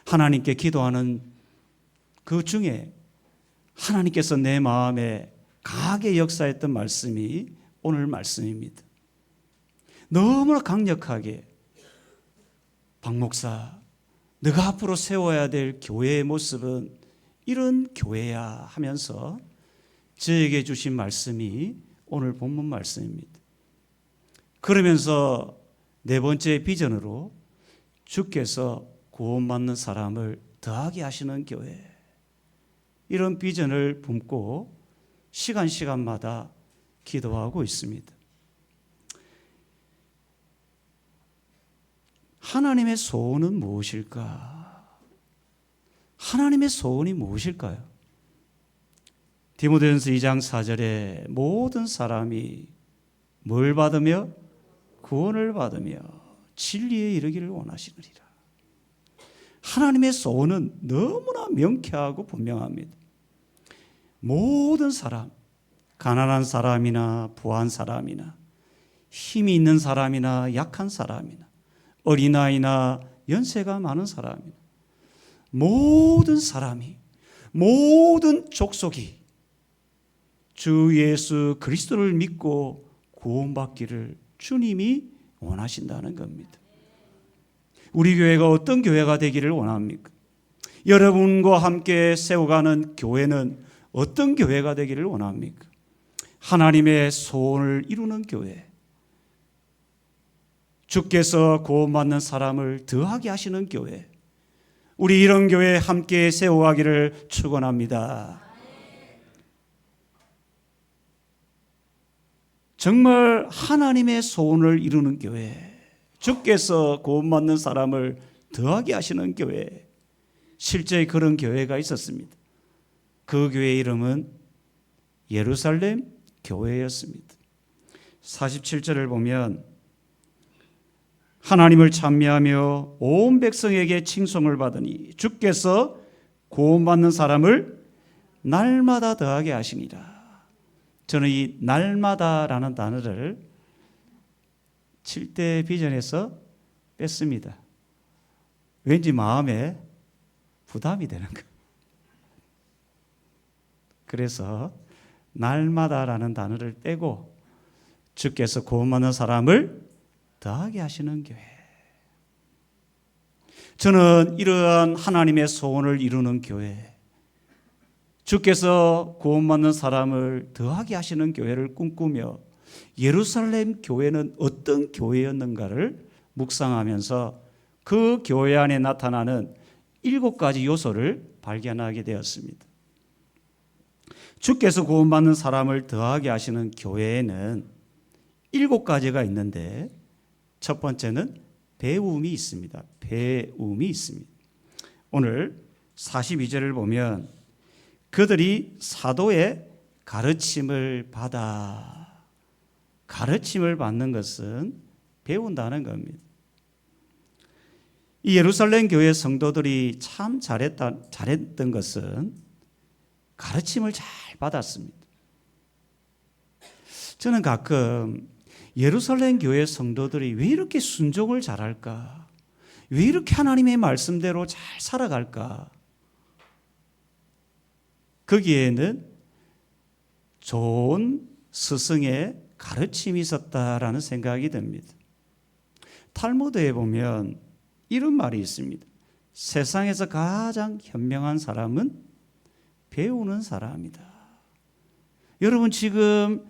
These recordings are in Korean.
하나님께 기도하는 그 중에 하나님께서 내 마음에 강하게 역사했던 말씀이 오늘 말씀입니다. 너무나 강력하게 박 목사, 네가 앞으로 세워야 될 교회의 모습은 이런 교회야 하면서 저에게 주신 말씀이 오늘 본문 말씀입니다. 그러면서 네 번째 비전으로 주께서 구원받는 사람을 더하게 하시는 교회, 이런 비전을 품고 시간마다 기도하고 있습니다. 하나님의 소원은 무엇일까? 하나님의 소원이 무엇일까요? 디모데전서 2장 4절에 모든 사람이 뭘 받으며? 구원을 받으며 진리에 이르기를 원하시느니라. 하나님의 소원은 너무나 명쾌하고 분명합니다. 모든 사람, 가난한 사람이나 부한 사람이나 힘이 있는 사람이나 약한 사람이나 어린아이나 연세가 많은 사람이나 모든 사람이, 모든 족속이 주 예수 그리스도를 믿고 구원받기를 주님이 원하신다는 겁니다. 우리 교회가 어떤 교회가 되기를 원합니까? 여러분과 함께 세워가는 교회는 어떤 교회가 되기를 원합니까? 하나님의 소원을 이루는 교회, 주께서 구원받는 사람을 더하게 하시는 교회, 우리 이런 교회 함께 세워가기를 축원합니다. 정말 하나님의 소원을 이루는 교회, 주께서 구원받는 사람을 더하게 하시는 교회, 실제 그런 교회가 있었습니다. 그 교회의 이름은 예루살렘 교회였습니다. 47절을 보면 하나님을 찬미하며 온 백성에게 칭송을 받으니 주께서 구원받는 사람을 날마다 더하게 하시니라. 저는 이 날마다라는 단어를 7대 비전에서 뺐습니다. 왠지 마음에 부담이 되는 거예요. 그래서 날마다라는 단어를 떼고 주께서 구원받는 사람을 더하게 하시는 교회. 저는 이러한 하나님의 소원을 이루는 교회, 주께서 구원받는 사람을 더하게 하시는 교회를 꿈꾸며 예루살렘 교회는 어떤 교회였는가를 묵상하면서 그 교회 안에 나타나는 7가지 요소를 발견하게 되었습니다. 주께서 구원받는 사람을 더하게 하시는 교회에는 7가지가 있는데 첫 번째는 배움이 있습니다. 배움이 있습니다. 오늘 42절을 보면 그들이 사도의 가르침을 받아, 가르침을 받는 것은 배운다는 겁니다. 이 예루살렘 교회 성도들이 참 잘했던 것은 가르침을 잘 받았습니다. 저는 가끔 예루살렘 교회 성도들이 왜 이렇게 순종을 잘할까? 왜 이렇게 하나님의 말씀대로 잘 살아갈까? 거기에는 좋은 스승의 가르침이 있었다라는 생각이 듭니다. 탈무드에 보면 이런 말이 있습니다. 세상에서 가장 현명한 사람은 배우는 사람이다. 여러분 지금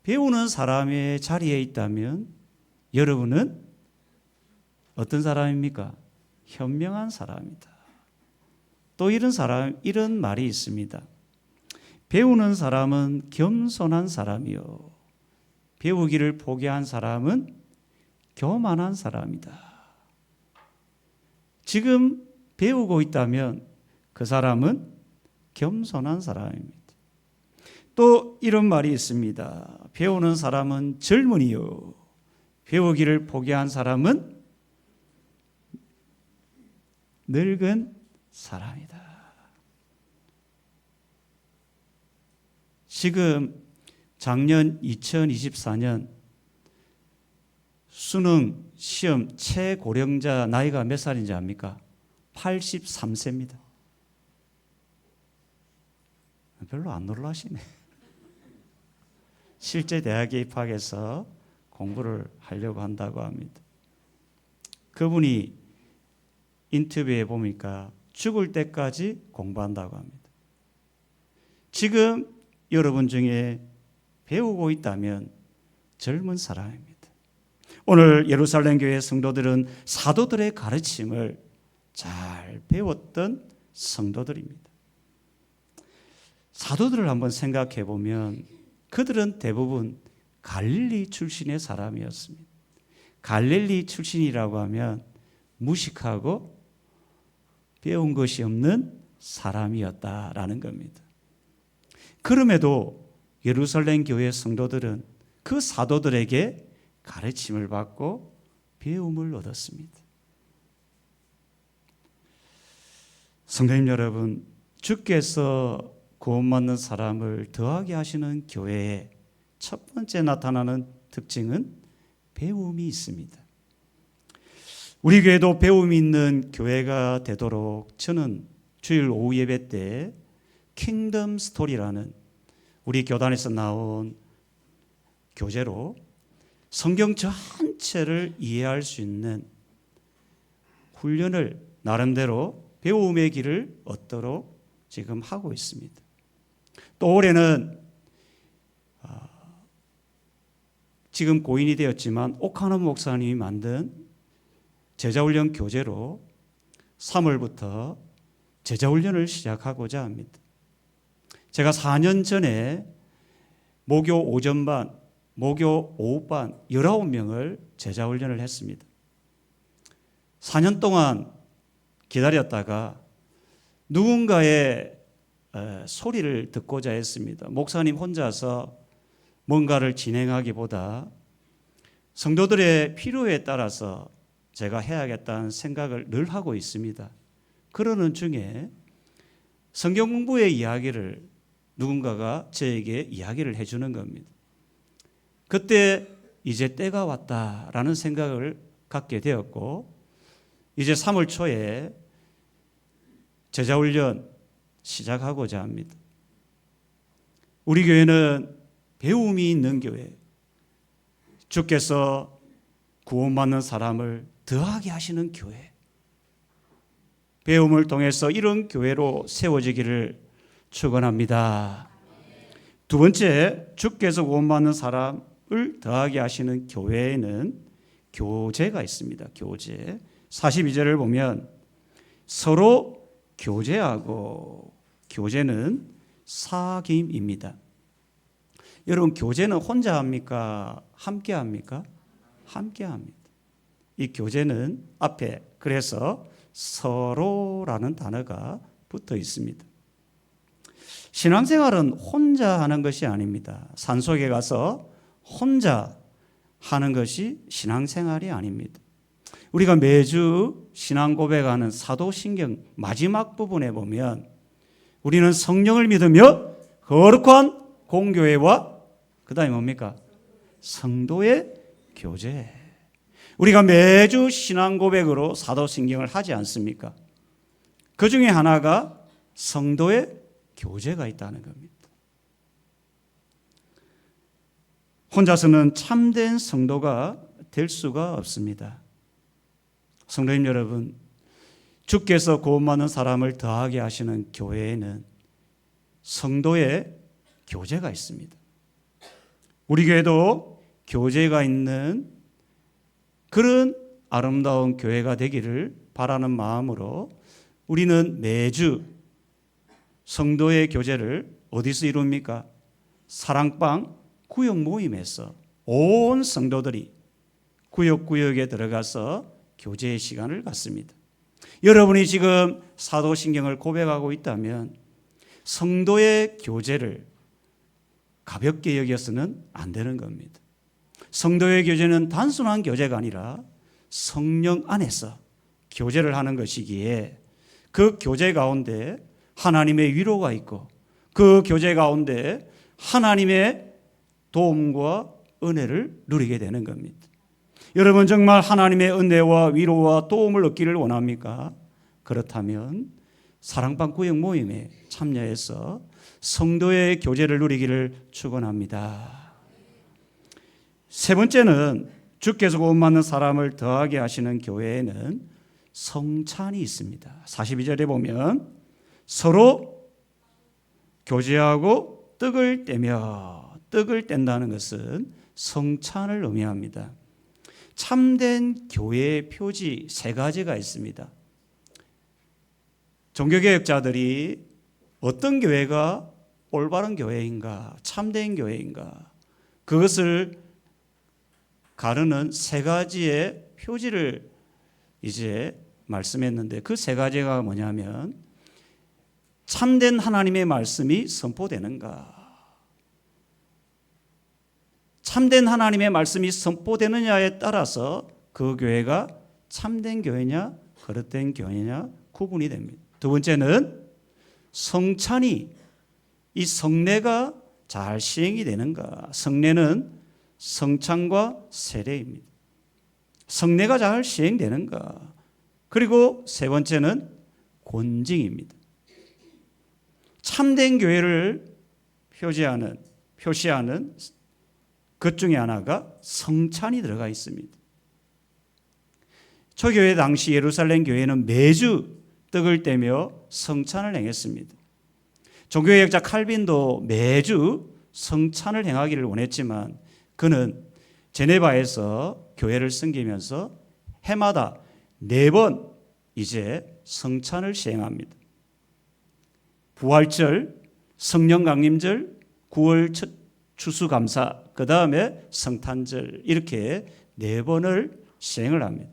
배우는 사람의 자리에 있다면 여러분은 어떤 사람입니까? 현명한 사람이다. 또 이런 말이 있습니다. 배우는 사람은 겸손한 사람이요, 배우기를 포기한 사람은 교만한 사람이다. 지금 배우고 있다면 그 사람은 겸손한 사람입니다. 또 이런 말이 있습니다. 배우는 사람은 젊은이요, 배우기를 포기한 사람은 늙은 사람이다. 지금 작년 2024년 수능 시험 최고령자 나이가 몇 살인지 압니까? 83세입니다. 별로 안 놀라시네. 실제 대학에 입학해서 공부를 하려고 한다고 합니다. 그분이 인터뷰에 보니까 죽을 때까지 공부한다고 합니다. 지금 여러분 중에 배우고 있다면 젊은 사람입니다. 오늘 예루살렘 교회 성도들은 사도들의 가르침을 잘 배웠던 성도들입니다. 사도들을 한번 생각해 보면 그들은 대부분 갈릴리 출신의 사람이었습니다. 갈릴리 출신이라고 하면 무식하고 배운 것이 없는 사람이었다라는 겁니다. 그럼에도 예루살렘 교회 성도들은 그 사도들에게 가르침을 받고 배움을 얻었습니다. 성도님 여러분, 주께서 구원받는 사람을 더하게 하시는 교회의 첫 번째 나타나는 특징은 배움이 있습니다. 우리 교회도 배움이 있는 교회가 되도록 저는 주일 오후 예배 때 킹덤 스토리라는 우리 교단에서 나온 교재로 성경 전체를 이해할 수 있는 훈련을 나름대로 배움의 길을 얻도록 지금 하고 있습니다. 또 올해는 지금 고인이 되었지만 오카노 목사님이 만든 제자훈련 교재로 3월부터 제자훈련을 시작하고자 합니다. 제가 4년 전에 목요 오전반, 목요 오후반 19명을 제자훈련을 했습니다. 4년 동안 기다렸다가 누군가의 소리를 듣고자 했습니다. 목사님 혼자서 뭔가를 진행하기보다 성도들의 필요에 따라서 제가 해야겠다는 생각을 늘 하고 있습니다. 그러는 중에 성경 공부의 이야기를 누군가가 저에게 이야기를 해주는 겁니다. 그때 이제 때가 왔다라는 생각을 갖게 되었고 이제 3월 초에 제자훈련 시작하고자 합니다. 우리 교회는 배움이 있는 교회, 주께서 구원받는 사람을 더하게 하시는 교회, 배움을 통해서 이런 교회로 세워지기를 축원합니다. 두 번째, 주께서 구원받는 사람을 더하게 하시는 교회에는 교제가 있습니다. 교제. 42절을 보면 서로 교제하고, 교제는 사귐입니다. 여러분, 교제는 혼자 합니까? 함께 합니까? 함께 합니다. 이 교제는 앞에 그래서 서로라는 단어가 붙어 있습니다. 신앙생활은 혼자 하는 것이 아닙니다. 산속에 가서 혼자 하는 것이 신앙생활이 아닙니다. 우리가 매주 신앙 고백하는 사도신경 마지막 부분에 보면 우리는 성령을 믿으며 거룩한 공교회와 그 다음에 뭡니까? 성도의 교제. 우리가 매주 신앙 고백으로 사도신경을 하지 않습니까? 그 중에 하나가 성도의 교제가 있다는 겁니다. 혼자서는 참된 성도가 될 수가 없습니다. 성도님 여러분, 주께서 구원받는 사람을 더하게 하시는 교회에는 성도의 교제가 있습니다. 우리 교회도 교제가 있는 그런 아름다운 교회가 되기를 바라는 마음으로 우리는 매주 성도의 교제를 어디서 이룹니까? 사랑방 구역 모임에서 온 성도들이 구역구역에 들어가서 교제의 시간을 갖습니다. 여러분이 지금 사도신경을 고백하고 있다면 성도의 교제를 가볍게 여겨서는 안 되는 겁니다. 성도의 교제는 단순한 교제가 아니라 성령 안에서 교제를 하는 것이기에 그 교제 가운데 하나님의 위로가 있고 그 교제 가운데 하나님의 도움과 은혜를 누리게 되는 겁니다. 여러분 정말 하나님의 은혜와 위로와 도움을 얻기를 원합니까? 그렇다면 사랑방 구역 모임에 참여해서 성도의 교제를 누리기를 축원합니다. 세 번째는 주께서 구원받는 사람을 더하게 하시는 교회에는 성찬이 있습니다. 42절에 보면 서로 교제하고 떡을 떼며, 떡을 뗀다는 것은 성찬을 의미합니다. 참된 교회의 표지 세 가지가 있습니다. 종교개혁자들이 어떤 교회가 올바른 교회인가, 참된 교회인가, 그것을 가르는 세 가지의 표지를 이제 말씀했는데, 그 세 가지가 뭐냐면 참된 하나님의 말씀이 선포되는가, 참된 하나님의 말씀이 선포되느냐에 따라서 그 교회가 참된 교회냐 거짓된 교회냐 구분이 됩니다. 두 번째는 성찬이, 이 성례가 잘 시행이 되는가. 성례는 성찬과 세례입니다. 성례가 잘 시행되는가. 그리고 세 번째는 권징입니다. 참된 교회를 표시하는 것 중에 하나가 성찬이 들어가 있습니다. 초교회 당시 예루살렘 교회는 매주 떡을 떼며 성찬을 행했습니다. 종교개혁자 칼빈도 매주 성찬을 행하기를 원했지만 그는 제네바에서 교회를 섬기면서 해마다 4번 이제 성찬을 시행합니다. 부활절, 성령 강림절, 9월 추수감사, 그 다음에 성탄절, 이렇게 4번을 시행을 합니다.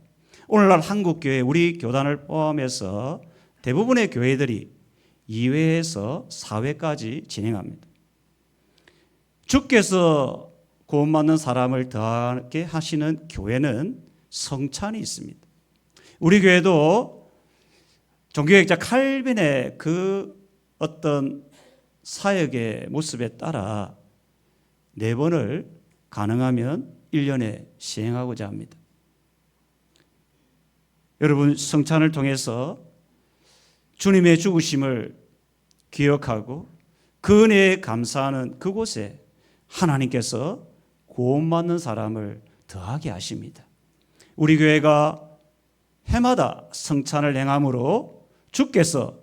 오늘날 한국교회, 우리 교단을 포함해서 대부분의 교회들이 2회에서 4회까지 진행합니다. 주께서 구원받는 사람을 더하게 하시는 교회는 성찬이 있습니다. 우리 교회도 종교개혁자 칼빈의 그 어떤 사역의 모습에 따라 4번을 가능하면 1년에 시행하고자 합니다. 여러분, 성찬을 통해서 주님의 죽으심을 기억하고 그 은혜에 감사하는 그곳에 하나님께서 구원받는 사람을 더하게 하십니다. 우리 교회가 해마다 성찬을 행함으로 주께서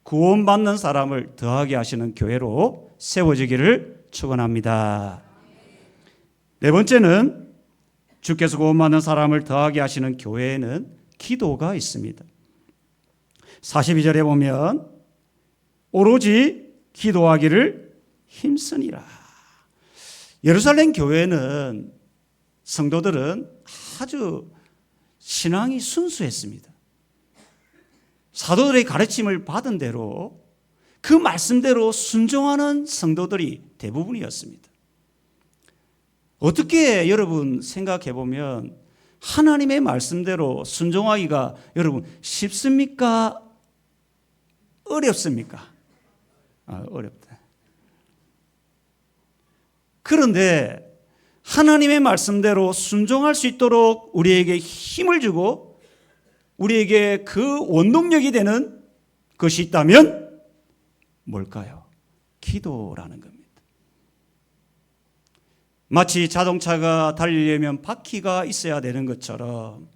구원받는 사람을 더하게 하시는 교회로 세워지기를 축원합니다. 네 번째는 주께서 구원받는 사람을 더하게 하시는 교회에는 기도가 있습니다. 42절에 보면 오로지 기도하기를 힘쓰니라. 예루살렘 교회는 성도들은 아주 신앙이 순수했습니다. 사도들의 가르침을 받은 대로 그 말씀대로 순종하는 성도들이 대부분이었습니다. 어떻게 여러분 생각해 보면 하나님의 말씀대로 순종하기가 여러분 쉽습니까? 어렵습니까? 어렵다. 그런데 하나님의 말씀대로 순종할 수 있도록 우리에게 힘을 주고 우리에게 그 원동력이 되는 것이 있다면 뭘까요? 기도라는 겁니다. 마치 자동차가 달리려면 바퀴가 있어야 되는 것처럼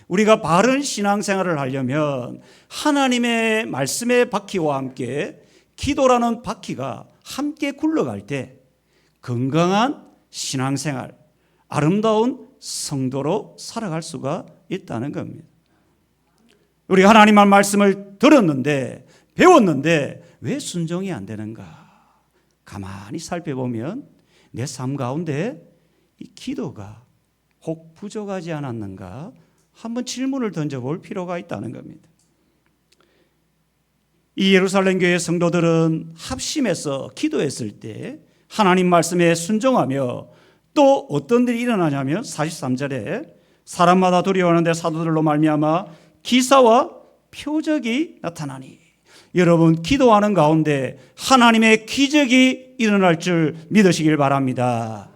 우리가 바른 신앙생활을 하려면 하나님의 말씀의 바퀴와 함께 기도라는 바퀴가 함께 굴러갈 때 건강한 신앙생활, 아름다운 성도로 살아갈 수가 있다는 겁니다. 우리 하나님의 말씀을 들었는데 배웠는데 왜 순종이 안 되는가? 가만히 살펴보면 내 삶 가운데 이 기도가 혹 부족하지 않았는가? 한번 질문을 던져볼 필요가 있다는 겁니다. 이 예루살렘 교회 성도들은 합심해서 기도했을 때 하나님 말씀에 순종하며 또 어떤 일이 일어나냐면 43절에 사람마다 두려워하는데 사도들로 말미암아 기사와 표적이 나타나니. 여러분, 기도하는 가운데 하나님의 기적이 일어날 줄 믿으시길 바랍니다.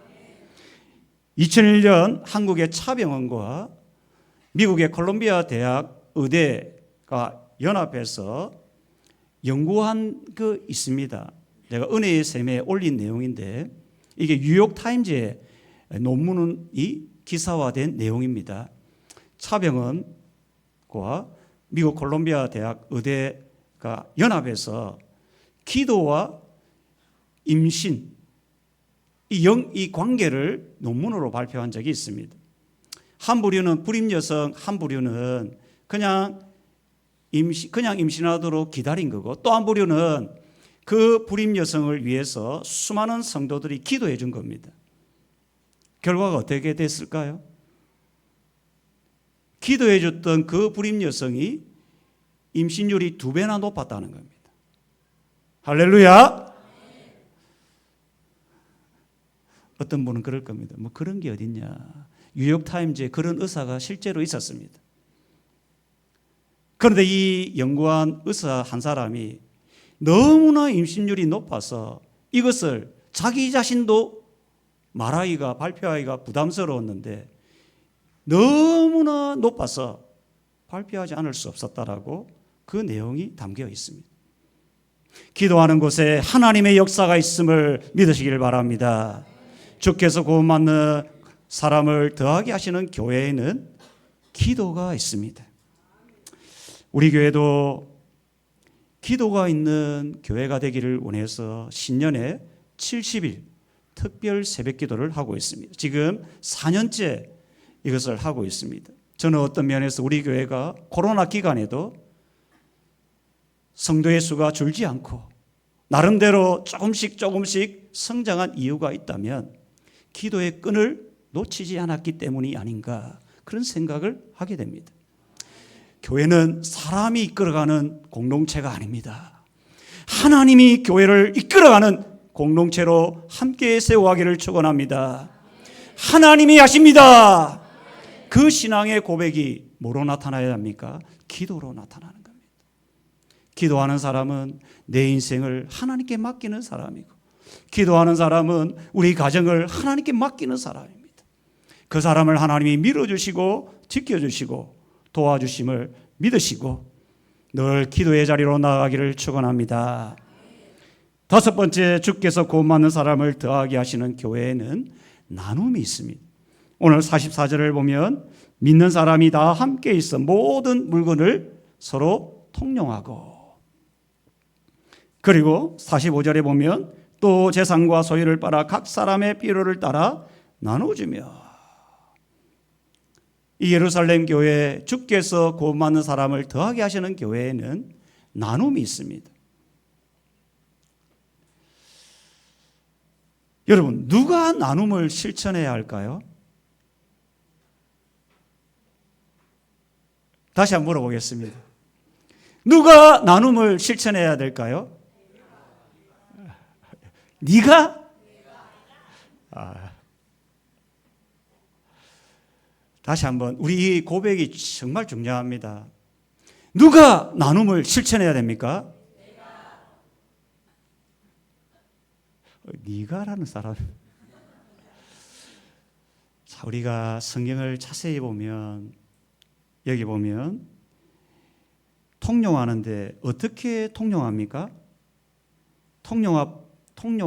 2001년 한국의 차병원과 미국의 콜롬비아 대학 의대가 연합해서 연구한 그 있습니다. 제가 은혜의 샘에 올린 내용인데 이게 뉴욕타임즈의 논문이 기사화된 내용입니다. 차병원과 미국 콜롬비아 대학 의대가 연합해서 기도와 임신 이 관계를 논문으로 발표한 적이 있습니다. 한 부류는 불임 여성, 한 부류는 그냥 임신하도록 기다린 거고, 또 한 부류는 그 불임 여성을 위해서 수많은 성도들이 기도해 준 겁니다. 결과가 어떻게 됐을까요? 기도해 줬던 그 불임 여성이 임신율이 2배나 높았다는 겁니다. 할렐루야! 어떤 분은 그럴 겁니다. 뭐 그런 게 어딨냐. 뉴욕타임즈에 그런 의사가 실제로 있었습니다. 그런데 이 연구한 의사 한 사람이 너무나 임신율이 높아서 이것을 자기 자신도 말하기가, 발표하기가 부담스러웠는데 너무나 높아서 발표하지 않을 수 없었다라고 그 내용이 담겨 있습니다. 기도하는 곳에 하나님의 역사가 있음을 믿으시길 바랍니다. 주께서 구원받는 사람을 더하게 하시는 교회에는 기도가 있습니다. 우리 교회도 기도가 있는 교회가 되기를 원해서 신년에 70일 특별 새벽 기도를 하고 있습니다. 지금 4년째 이것을 하고 있습니다. 저는 어떤 면에서 우리 교회가 코로나 기간에도 성도의 수가 줄지 않고 나름대로 조금씩 성장한 이유가 있다면 기도의 끈을 놓치지 않았기 때문이 아닌가, 그런 생각을 하게 됩니다. 교회는 사람이 이끌어가는 공동체가 아닙니다. 하나님이 교회를 이끌어가는 공동체로 함께 세워가기를 축원합니다. 하나님이 하십니다. 그 신앙의 고백이 뭐로 나타나야 합니까? 기도로 나타나는 겁니다. 기도하는 사람은 내 인생을 하나님께 맡기는 사람이고, 기도하는 사람은 우리 가정을 하나님께 맡기는 사람입니다. 그 사람을 하나님이 밀어주시고 지켜주시고 도와주심을 믿으시고 늘 기도의 자리로 나아가기를 축원합니다. 5번째, 주께서 구원받는 사람을 더하게 하시는 교회에는 나눔이 있습니다. 오늘 44절을 보면 믿는 사람이 다 함께 있어 모든 물건을 서로 통용하고, 그리고 45절에 보면 또 재산과 소유를 팔아 각 사람의 필요를 따라 나눠주며, 이 예루살렘 교회, 주께서 구원받는 사람을 더하게 하시는 교회에는 나눔이 있습니다. 여러분, 누가 나눔을 실천해야 할까요? 다시 한번 물어보겠습니다. 누가 나눔을 실천해야 될까요? 네가? 다시 한번, 우리 이 고백이 정말 중요합니다. 누가 나눔을 실천해야 됩니까? 네가라는 사람. 자, 우리가 성경을 자세히 보면, 여기 보면 통용하는데 어떻게 통용합니까?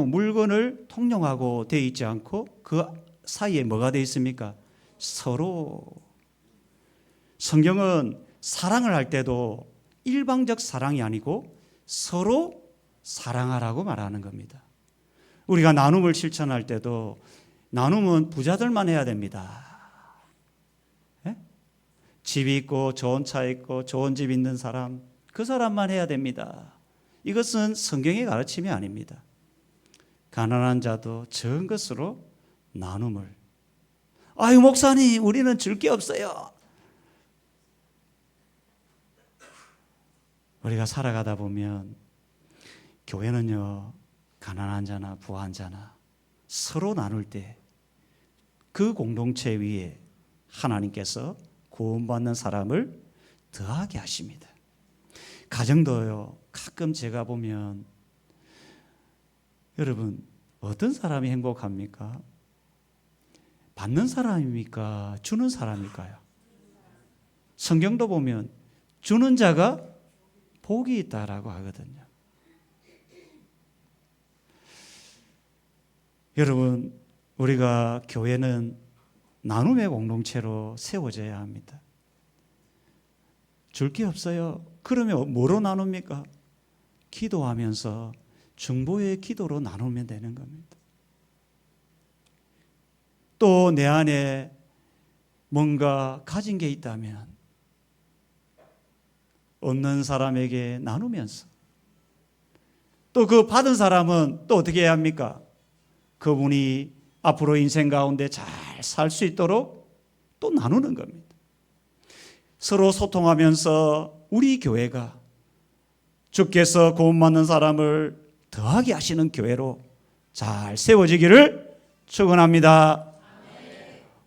물건을 통용하고 되어 있지 않고 그 사이에 뭐가 되어 있습니까? 서로. 성경은 사랑을 할 때도 일방적 사랑이 아니고 서로 사랑하라고 말하는 겁니다. 우리가 나눔을 실천할 때도 나눔은 부자들만 해야 됩니다. 예? 집이 있고 좋은 차 있고 좋은 집 있는 사람, 그 사람만 해야 됩니다. 이것은 성경의 가르침이 아닙니다. 가난한 자도 적은 것으로 나눔을. 아유, 목사님, 우리는 줄 게 없어요. 우리가 살아가다 보면 교회는요, 가난한 자나 부한 자나 서로 나눌 때 그 공동체 위에 하나님께서 구원받는 사람을 더하게 하십니다. 가정도요, 가끔 제가 보면, 여러분, 어떤 사람이 행복합니까? 받는 사람입니까? 주는 사람일까요? 성경도 보면 주는 자가 복이 있다라고 하거든요. 여러분, 우리가 교회는 나눔의 공동체로 세워져야 합니다. 줄 게 없어요. 그러면 뭐로 나눕니까? 기도하면서 중보의 기도로 나누면 되는 겁니다. 또 내 안에 뭔가 가진 게 있다면 없는 사람에게 나누면서 또 그 받은 사람은 또 어떻게 해야 합니까? 그분이 앞으로 인생 가운데 잘 살 수 있도록 또 나누는 겁니다. 서로 소통하면서 우리 교회가 주께서 구원받는 사람을 더하게 하시는 교회로 잘 세워지기를 축원합니다.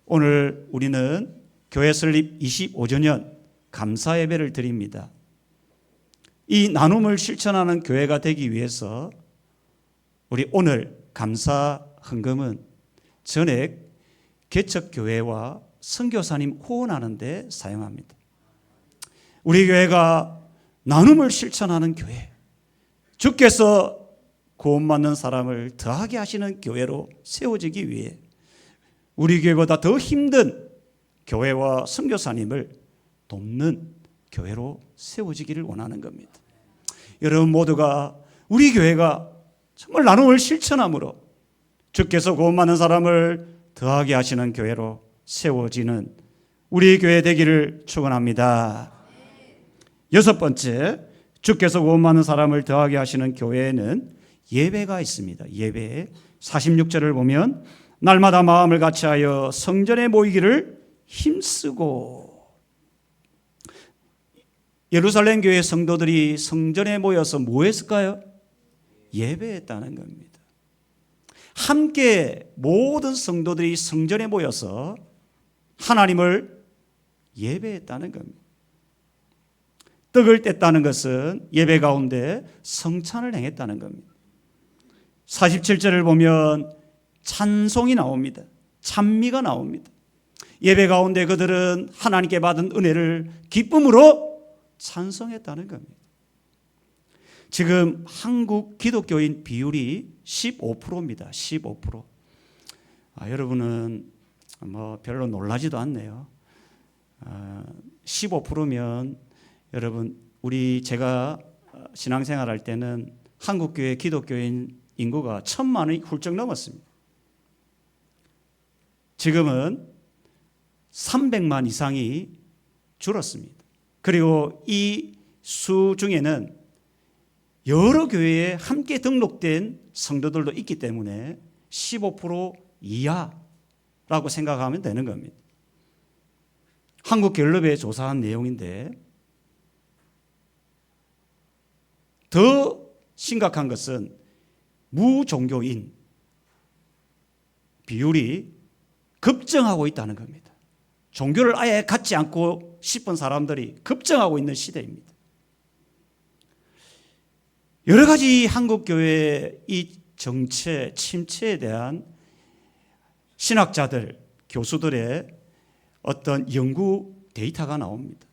오늘 우리는 교회 설립 25주년 감사 예배를 드립니다. 이 나눔을 실천하는 교회가 되기 위해서 우리 오늘 감사 헌금은 전액 개척교회와 선교사님 후원하는 데 사용합니다. 우리 교회가 나눔을 실천하는 교회, 주께서 구원받는 사람을 더하게 하시는 교회로 세워지기 위해 우리 교회보다 더 힘든 교회와 선교사님을 돕는 교회로 세워지기를 원하는 겁니다. 여러분 모두가 우리 교회가 정말 나눔을 실천함으로 주께서 구원받는 사람을 더하게 하시는 교회로 세워지는 우리 교회 되기를 축원합니다. 여섯 번째, 주께서 구원받는 사람을 더하게 하시는 교회에는 예배가 있습니다. 예배 46절을 보면 날마다 마음을 같이하여 성전에 모이기를 힘쓰고, 예루살렘 교회 성도들이 성전에 모여서 뭐 했을까요? 예배했다는 겁니다. 함께 모든 성도들이 성전에 모여서 하나님을 예배했다는 겁니다. 떡을 뗐다는 것은 예배 가운데 성찬을 행했다는 겁니다. 47절을 보면 찬송이 나옵니다. 찬미가 나옵니다. 예배 가운데 그들은 하나님께 받은 은혜를 기쁨으로 찬송했다는 겁니다. 지금 한국 기독교인 비율이 15%입니다. 15%. 여러분은 뭐 별로 놀라지도 않네요. 15%면 여러분, 제가 신앙생활 할 때는 한국교회 기독교인 인구가 1,000만이 훌쩍 넘었습니다. 지금은 300만 이상이 줄었습니다. 그리고 이 수 중에는 여러 교회에 함께 등록된 성도들도 있기 때문에 15% 이하라고 생각하면 되는 겁니다. 한국갤럽에 조사한 내용인데 더 심각한 것은 무종교인 비율이 급증하고 있다는 겁니다. 종교를 아예 갖지 않고 싶은 사람들이 급증하고 있는 시대입니다. 여러 가지 한국교회의 이 정체, 침체에 대한 신학자들, 교수들의 어떤 연구 데이터가 나옵니다.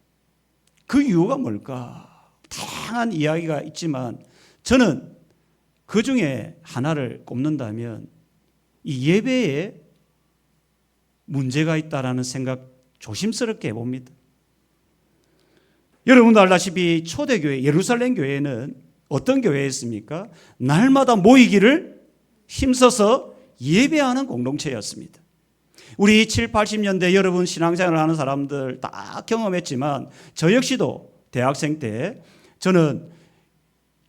그 이유가 뭘까? 다양한 이야기가 있지만 저는 그 중에 하나를 꼽는다면 이 예배에 문제가 있다라는 생각 조심스럽게 해봅니다. 여러분도 알다시피 초대교회 예루살렘 교회는 어떤 교회였습니까? 날마다 모이기를 힘써서 예배하는 공동체였습니다. 우리 7, 80년대 여러분 신앙생활을 하는 사람들 다 경험했지만 저 역시도 대학생 때 저는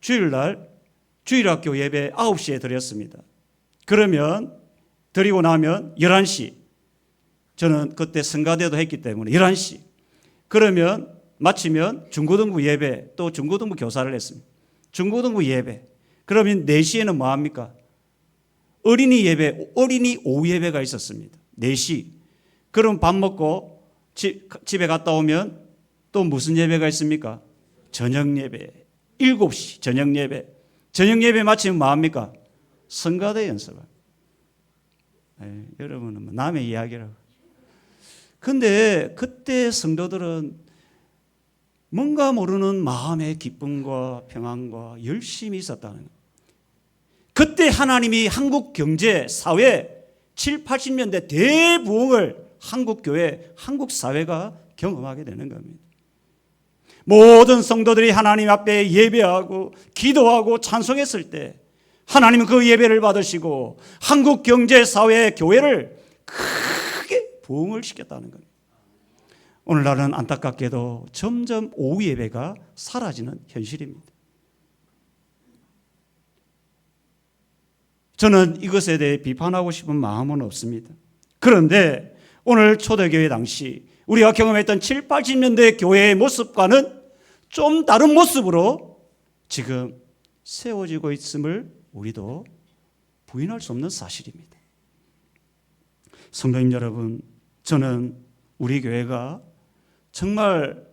주일날 주일학교 예배 9시에 드렸습니다. 그러면 드리고 나면 11시, 저는 그때 성가대도 했기 때문에 11시, 그러면 마치면 중고등부 예배, 또 중고등부 교사를 했습니다. 중고등부 예배, 그러면 4시에는 뭐 합니까? 어린이 예배, 어린이 오후 예배가 있었습니다. 4시. 그럼 밥 먹고 집에 갔다 오면 또 무슨 예배가 있습니까? 저녁 예배. 7시 저녁 예배. 저녁 예배 마치면 뭐 합니까? 성가대 연습을. 여러분은 뭐 남의 이야기라고. 근데 그때 성도들은 뭔가 모르는 마음의 기쁨과 평안과 열심이 있었다는 거예요. 그때 하나님이 한국 경제, 사회 7, 80년대 대부흥을 한국 교회, 한국 사회가 경험하게 되는 겁니다. 모든 성도들이 하나님 앞에 예배하고 기도하고 찬송했을 때 하나님은 그 예배를 받으시고 한국 경제, 사회, 교회를 크게 부흥을 시켰다는 겁니다. 오늘날은 안타깝게도 점점 오후 예배가 사라지는 현실입니다. 저는 이것에 대해 비판하고 싶은 마음은 없습니다. 그런데 오늘 초대교회 당시 우리가 경험했던 7, 80년대 교회의 모습과는 좀 다른 모습으로 지금 세워지고 있음을 우리도 부인할 수 없는 사실입니다. 성도님 여러분, 저는 우리 교회가 정말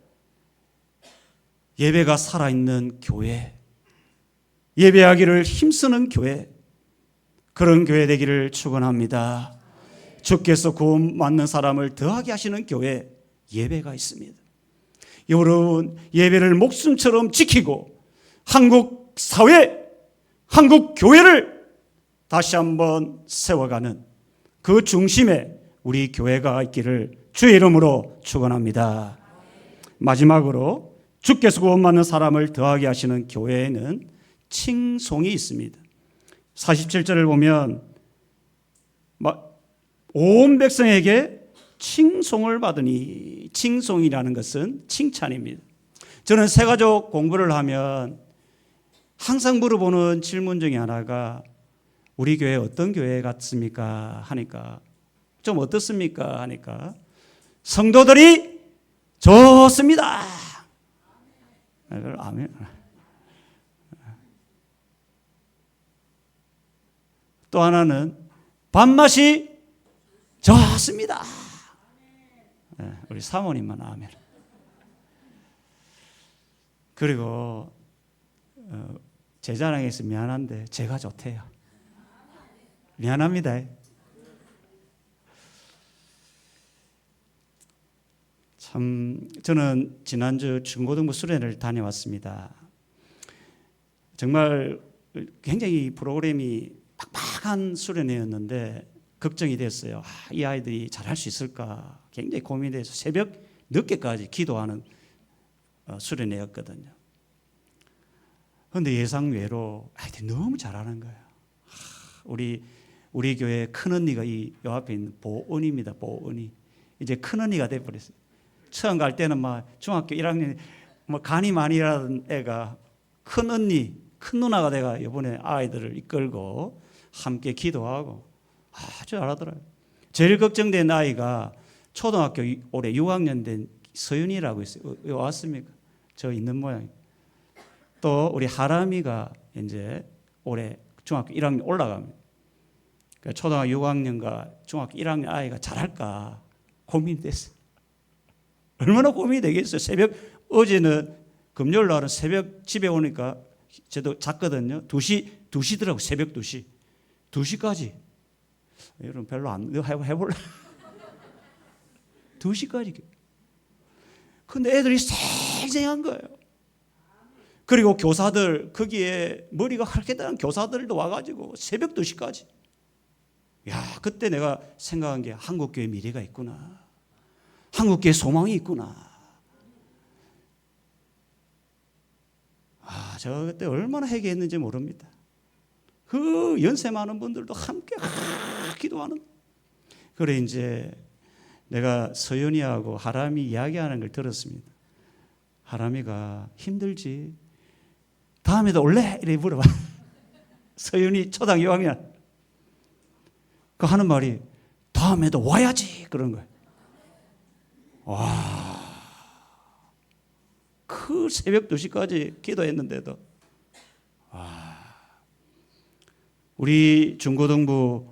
예배가 살아있는 교회, 예배하기를 힘쓰는 교회, 그런 교회 되기를 축원합니다. 주께서 구원 받는 사람을 더하게 하시는 교회, 예배가 있습니다. 여러분, 예배를 목숨처럼 지키고 한국 사회, 한국 교회를 다시 한번 세워가는 그 중심에 우리 교회가 있기를 주의 이름으로 축원합니다. 마지막으로 주께서 구원받는 사람을 더하게 하시는 교회에는 칭송이 있습니다. 47절을 보면 온 백성에게 칭송을 받으니, 칭송이라는 것은 칭찬입니다. 저는 새가족 공부를 하면 항상 물어보는 질문 중에 하나가 우리 교회 어떤 교회 같습니까? 하니까 좀 어떻습니까? 하니까 성도들이 좋습니다. 아멘. 또 하나는 밥맛이 좋습니다. 우리 사모님만 아멘. 그리고 제 자랑에서 미안한데 제가 좋대요. 미안합니다. 참 저는 지난주 중고등부 수련회를 다녀왔습니다. 정말 굉장히 프로그램이 빡빡한 수련회였는데 걱정이 됐어요. 이 아이들이 잘할 수 있을까 굉장히 고민돼서 새벽 늦게까지 기도하는 수련회였거든요. 그런데 예상외로 아이들이 너무 잘하는 거예요. 우리 교회 큰언니가 요 앞에 있는 보은입니다. 보은이 이제 큰언니가 돼버렸어요. 처음 갈 때는 막 중학교 1학년 간이 많이 일하던 애가 큰언니, 큰 누나가 돼가 이번에 아이들을 이끌고 함께 기도하고 아주 잘하더라고요. 제일 걱정된 아이가 초등학교 올해 6학년 된 서윤이라고 있어요. 왔습니까? 저 있는 모양이에요. 또 우리 하람이가 이제 올해 중학교 1학년 올라갑니다. 그러니까 초등학교 6학년과 중학교 1학년 아이가 잘할까 고민이 됐어요. 얼마나 고민이 되겠어요. 새벽 어제는 금요일 날은 새벽 집에 오니까 저도 잤거든요. 2시더라고. 새벽 2시. 2시까지. 여러분 별로 안 해볼래? 2시까지. 근데 애들이 쌩쌩한 거예요. 그리고 교사들, 거기에 머리가 헐게다는 교사들도 와가지고 새벽 2시까지. 야, 그때 내가 생각한 게 한국교회 미래가 있구나. 한국교회 소망이 있구나. 저 그때 얼마나 회개했는지 모릅니다. 그 연세 많은 분들도 함께 기도하는. 그래 이제 내가 서연이하고 하람이 이야기하는 걸 들었습니다. 하람이가 힘들지? 다음에도 올래? 이래 물어봐. 서연이 초등학교 6학년. 그 하는 말이 다음에도 와야지 그런 거예요. 와, 그 새벽 2시까지 기도했는데도 와, 우리 중고등부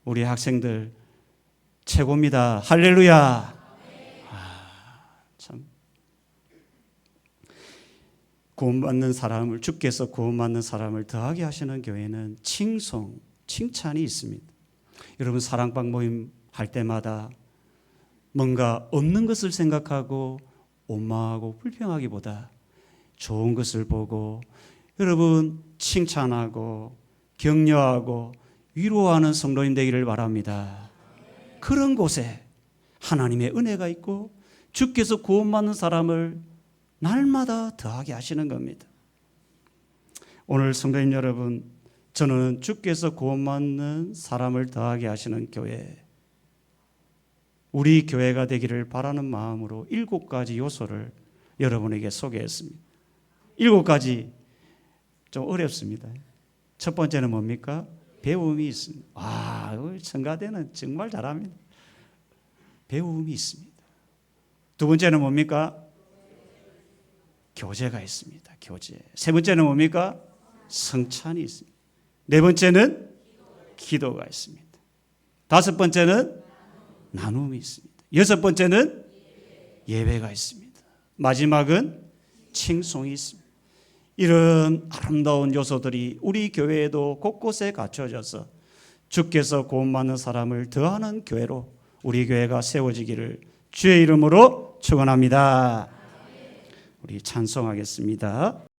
우리 학생들 최고입니다. 할렐루야. 참 구원받는 사람을 주께서 구원받는 사람을 더하게 하시는 교회는 칭송, 칭찬이 있습니다. 여러분 사랑방 모임 할 때마다 뭔가 없는 것을 생각하고 원망하고 불평하기보다 좋은 것을 보고 여러분 칭찬하고 격려하고 위로하는 성도님 되기를 바랍니다. 그런 곳에 하나님의 은혜가 있고 주께서 구원받는 사람을 날마다 더하게 하시는 겁니다. 오늘 성도님 여러분, 저는 주께서 구원받는 사람을 더하게 하시는 교회, 우리 교회가 되기를 바라는 마음으로 7가지 요소를 여러분에게 소개했습니다. 7가지 좀 어렵습니다. 첫 번째는 뭡니까? 배움이 있습니다. 우리 청가대는 정말 잘합니다. 배움이 있습니다. 두 번째는 뭡니까? 교제가 있습니다. 교제. 세 번째는 뭡니까? 성찬이 있습니다. 네 번째는 기도가 있습니다. 다섯 번째는 나눔이 있습니다. 여섯 번째는 예배가 있습니다. 마지막은 칭송이 있습니다. 이런 아름다운 요소들이 우리 교회에도 곳곳에 갖춰져서 주께서 구원받는 사람을 더하는 교회로 우리 교회가 세워지기를 주의 이름으로 축원합니다. 우리 찬송하겠습니다.